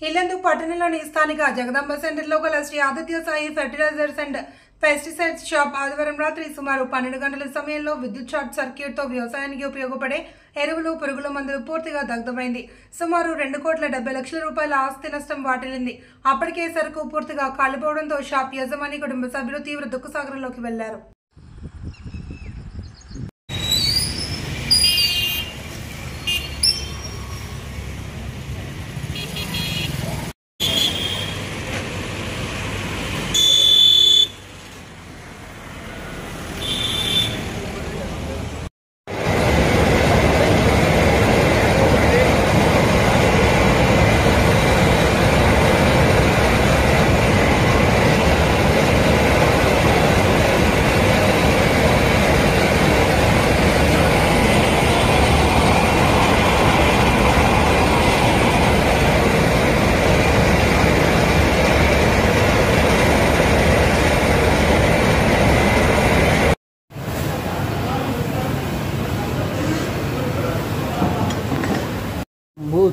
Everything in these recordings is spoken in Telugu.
ఇల్లందు పట్టణంలోని స్థానిక జగదాంబ సెంటర్లో గల Shri Aditya Sai fertilizers and pesticides shop ఆదివారం రాత్రి సుమారు 12 గంటల సమయంలో విద్యుత్ షార్ట్ సర్క్యూట్తో వ్యవసాయానికి ఉపయోగపడే ఎరువులు పురుగుల మందులు పూర్తిగా దగ్ధమైంది. సుమారు 2,70,00,000 రూపాయల ఆస్తి నష్టం వాటిల్లింది. అప్పటికే సరుకు పూర్తిగా కాలిపోవడంతో షాప్ యజమాని కుటుంబ సభ్యులు తీవ్ర దుఃఖసాగరంలోకి వెళ్లారు.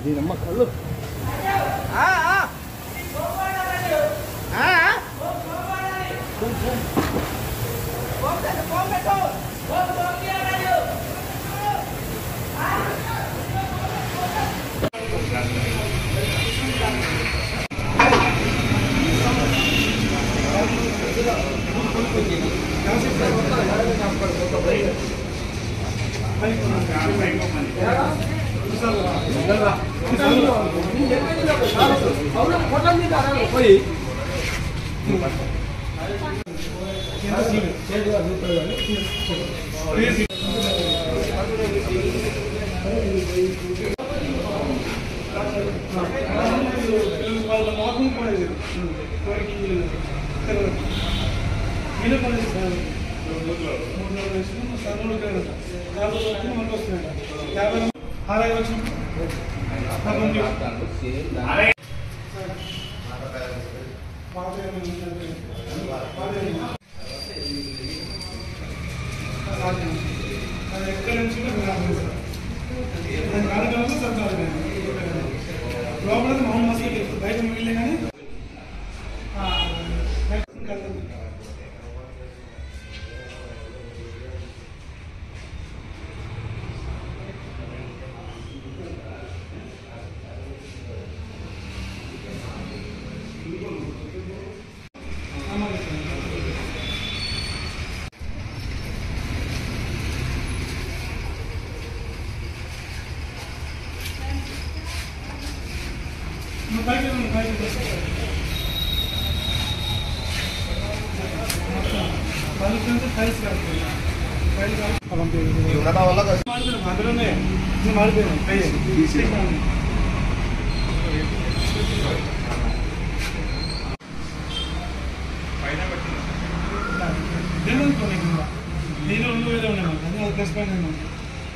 Din mak lu.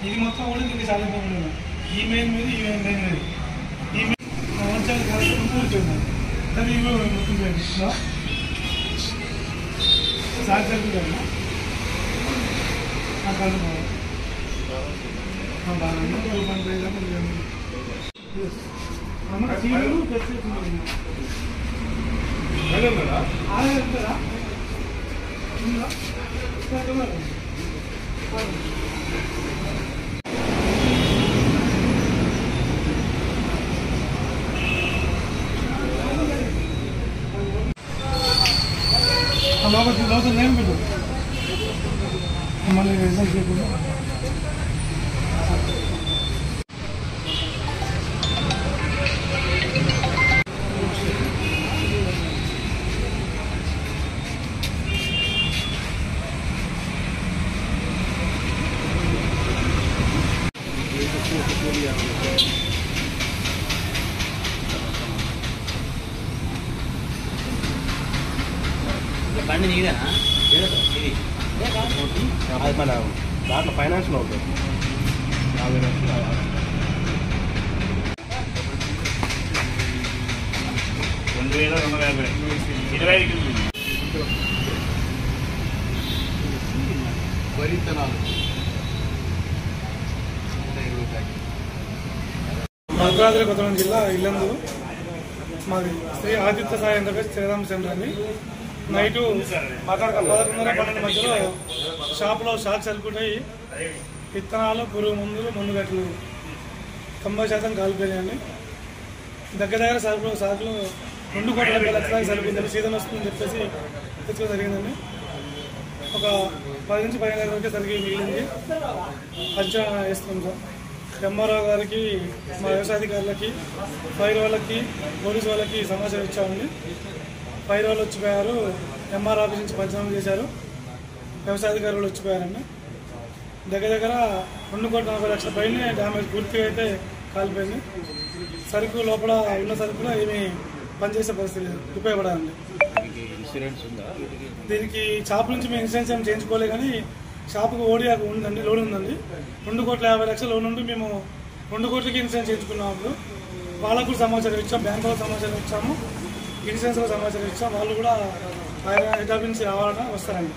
ఇది మొత్తం కూడా దీనికి చాలా ఇబ్బంది. ఈ మెయిన్ మీద ఈ మెయిన్ మీద ఈ మంచాలు కలిసి కూర్చున్నాను అది ఇవి మొత్తం చేయండి సార్ సరుకు కదా లోపల నేమ్ పెట్టు మళ్ళీ రిజల్ట్ చేయకుండా బండి నీదేనా ఇది అది మన దాంట్లో ఫైనాన్స్లో ఉంటుంది 20,250 వరి విత్తనాలు భద్రాద్రి కొత్తగూడెం జిల్లా ఇల్లందు మాది శ్రీ ఆదిత్య సాయి ఎంటర్ప్రైజ్ శ్రీరామ్ సెంటర్ అండి. నైటు 11:30-12 మధ్యలో షాప్లో షాక్ సర్క్యూట్ అయ్యి విత్తనాలు, పురుగు మందులు, మందుగట్లు 90% కాలిపోయాయండి. దగ్గర సరుకులు 2 కోట్ల 70 లక్షల దాకా సరిపోయిందండి. సీజన్ వస్తుందని చెప్పేసి తెచ్చుకోవడం జరిగిందండి. ఒక 10 నుంచి 15 లక్షల వరకే సరికి మిగిలింది. అంచనా వేస్తున్నాం సార్. ఎంఆర్ఓ గారికి, మా వ్యవసాయాధికారులకి, ఫైర్ వాళ్ళకి, పోలీసు వాళ్ళకి సమాచారం ఇచ్చామండి. ఫైర్ వాళ్ళు వచ్చిపోయారు, ఎంఆర్ ఆఫీస్ నుంచి పంచనామా చేశారు, వ్యవసాయాధికారులు వచ్చిపోయారండి. దగ్గర 2 కోట్ల 40 లక్షల పైన డ్యామేజ్ పూర్తిగా అయితే కాలిపోయింది. సరుకు లోపల ఉన్న సరుకులో ఏమీ పనిచేసే పరిస్థితి లేదు, ఉపయోగపడాలండి. దీనికి షాప్ నుంచి మేము ఇన్సూరెన్స్ ఏమి చేయించుకోలే, కానీ షాపుకు ఓడియాకు ఉందండి, లోన్ ఉందండి. 2 కోట్ల 50 లక్షల లోన్ ఉండి మేము 2 కోట్లకి ఇన్సూరెన్స్ చేయించుకున్నాం. అప్పుడు వాళ్ళకు కూడా సమాచారం ఇచ్చాం, బ్యాంకులో సమాచారం ఇచ్చాము, ఇన్సూరెన్స్లో సమాచారం ఇచ్చాం. వాళ్ళు కూడా ఆయన హెడ్ ఆఫీస్ నుంచి రావాలని వస్తారండి.